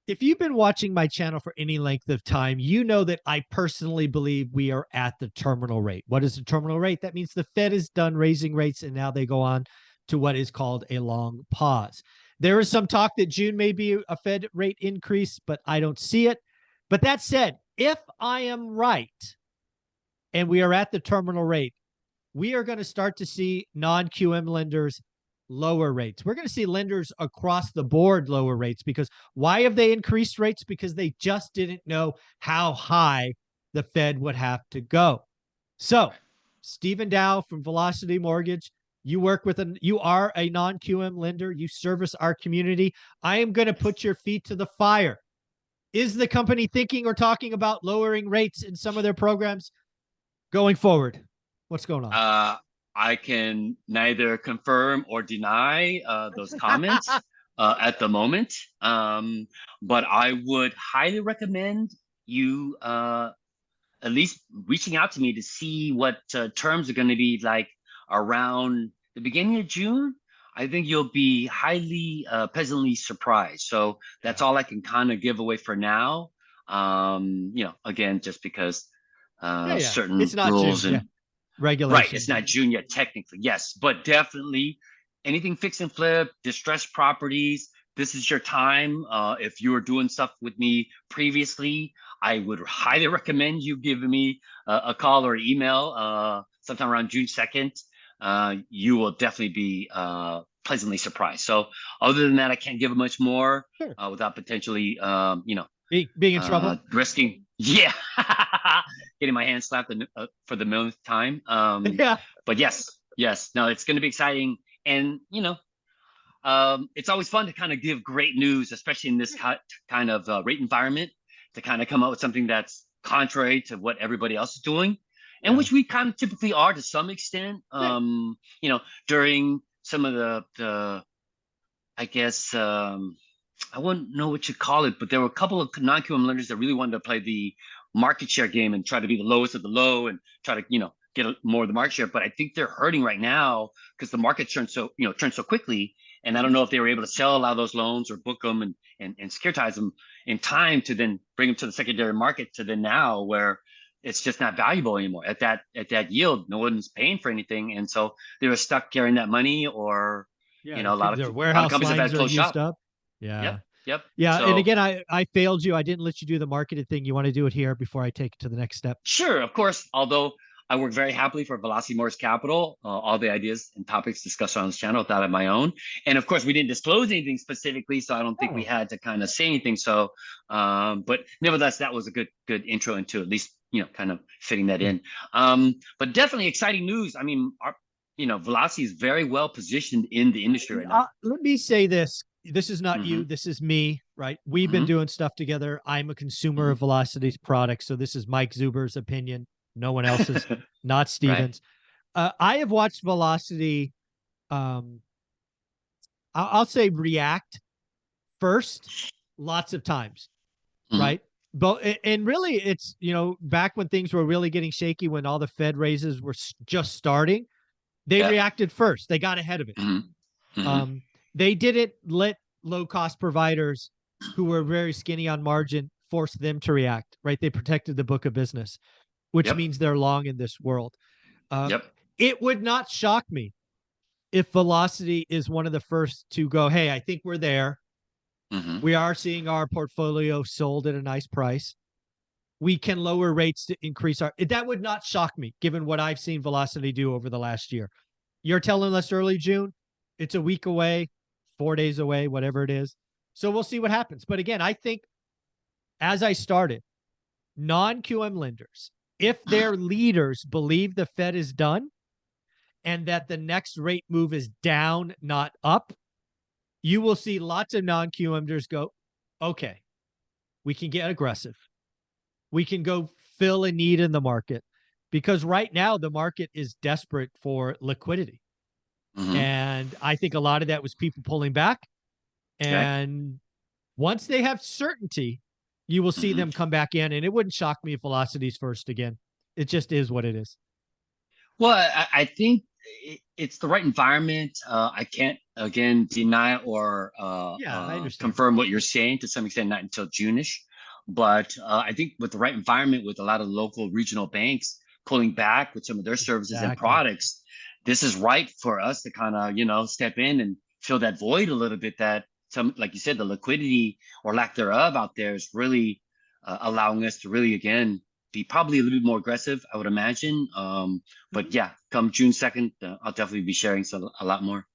If you've been watching my channel for any length of time, you know that I personally believe we are at the terminal rate. What is the terminal rate? That means the Fed is done raising rates and now they go on to what is called a long pause. There is some talk that June may be a Fed rate increase, but I don't see it. But that said, if I am right and we are at the terminal rate, we are going to start to see non-QM lenders lower rates. We're going to see lenders across the board lower rates, because why have they increased rates? Because they just didn't know how high the Fed would have to go. So Stephen Dow from Velocity Mortgage, you are a non-QM lender. You service our community. I am going to put your feet to the fire. Is the company thinking or talking about lowering rates in some of their programs going forward? What's going on? I can neither confirm or deny those comments at the moment. But I would highly recommend you at least reaching out to me to see what terms are going to be like around the beginning of June. I think you'll be highly pleasantly surprised. So that's all I can kind of give away for now. Again, just because certain It's not rules June. and right, Regulations. it's not June yet technically, yes, but definitely anything fix and flip, distressed properties. This is your time. If you were doing stuff with me previously, I would highly recommend you giving me a call or email sometime around June 2nd. You will definitely be pleasantly surprised. So other than that, I can't give much more without potentially, being in trouble, risking, yeah, getting my hand slapped for the millionth time. But yes, no, it's going to be exciting, and it's always fun to kind of give great news, especially in this kind of rate environment, to kind of come up with something that's contrary to what everybody else is doing, and which we kind of typically are to some extent. During some of the I guess I wouldn't know what you call it, but there were a couple of non-QM lenders that really wanted to play the market share game and try to be the lowest of the low and try to get more of the market share. But I think they're hurting right now because the market turns so quickly. And I don't know if they were able to sell a lot of those loans or book them and securitize them in time to then bring them to the secondary market, to then now where it's just not valuable anymore at that yield. No one's paying for anything, and so they were stuck carrying that money, or a lot of warehouse companies have had lines to are close used shop. up. Yeah. Yep. Yeah. So, And again, I failed you. I didn't let you do the marketed thing. You want to do it here before I take it to the next step? sure, of course. Although I work very happily for Velocity Mortgage Capital, all the ideas and topics discussed on this channel thought of my own. And of course, we didn't disclose anything specifically, so I don't think we had to kind of say anything. So, but nevertheless, that was a good intro into at least kind of fitting that in. But definitely exciting news. I mean, Velocity is very well positioned in the industry right now. Let me say this. This is not you. This is me, right? We've been doing stuff together. I'm a consumer of Velocity's products. So this is Mike Zuber's opinion. No one else's, not Steven's. Right. I have watched Velocity, I'll say react first lots of times, right? But and really it's, back when things were really getting shaky, when all the Fed raises were just starting, they reacted first. They got ahead of it. They didn't let low-cost providers who were very skinny on margin force them to react, right? They protected the book of business, which means they're long in this world. It would not shock me if Velocity is one of the first to go, hey, I think we're there. We are seeing our portfolio sold at a nice price. We can lower rates to increase that would not shock me, given what I've seen Velocity do over the last year. You're telling us early June, it's a week away, 4 days away, whatever it is. So we'll see what happens. But again, I think, as I started, non-QM lenders, if their leaders believe the Fed is done and that the next rate move is down, not up, you will see lots of non-QMers go, okay, we can get aggressive. We can go fill a need in the market, because right now the market is desperate for liquidity. And I think a lot of that was people pulling back. And once they have certainty, you will see them come back in. And it wouldn't shock me if Velocity's first again. It just is what it is. Well, I think it's the right environment. I can't again deny or Yeah, I understand. confirm what you're saying to some extent, not until June-ish. But I think with the right environment, with a lot of local regional banks pulling back with some of their services and Exactly. products, this is right for us to kind of, step in and fill that void a little bit. That some, like you said, the liquidity or lack thereof out there is really allowing us to really again be probably a little bit more aggressive, I would imagine. But yeah, come June 2nd, I'll definitely be sharing a lot more.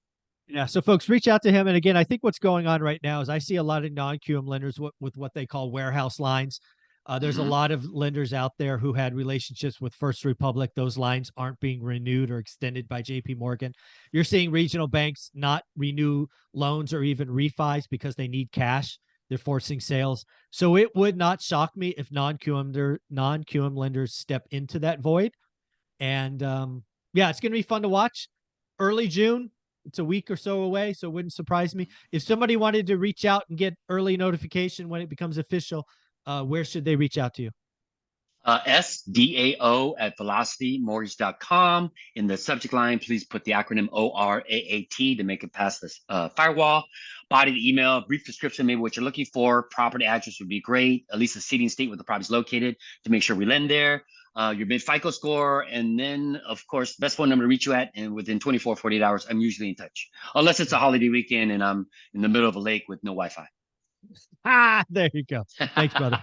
Yeah. So folks, reach out to him. And again, I think what's going on right now is I see a lot of non-QM lenders with what they call warehouse lines. There's a Hmm. lot of lenders out there who had relationships with First Republic. Those lines aren't being renewed or extended by JP Morgan. You're seeing regional banks not renew loans or even refis because they need cash. They're forcing sales. So it would not shock me if non-QM lenders step into that void. And yeah, it's going to be fun to watch. Early June, it's a week or so away, so it wouldn't surprise me. If somebody wanted to reach out and get early notification when it becomes official, where should they reach out to you? SDAO at velocitymortgage.com. In the subject line, please put the acronym ORAAT to make it past this firewall. Body the email, brief description, maybe what you're looking for. Property address would be great, at least the city and state where the property is located to make sure we lend there. Your mid FICO score, and then, of course, best phone number to reach you at. And within 24, 48 hours, I'm usually in touch, unless it's a holiday weekend and I'm in the middle of a lake with no Wi Fi. Ah, there you go. Thanks, brother.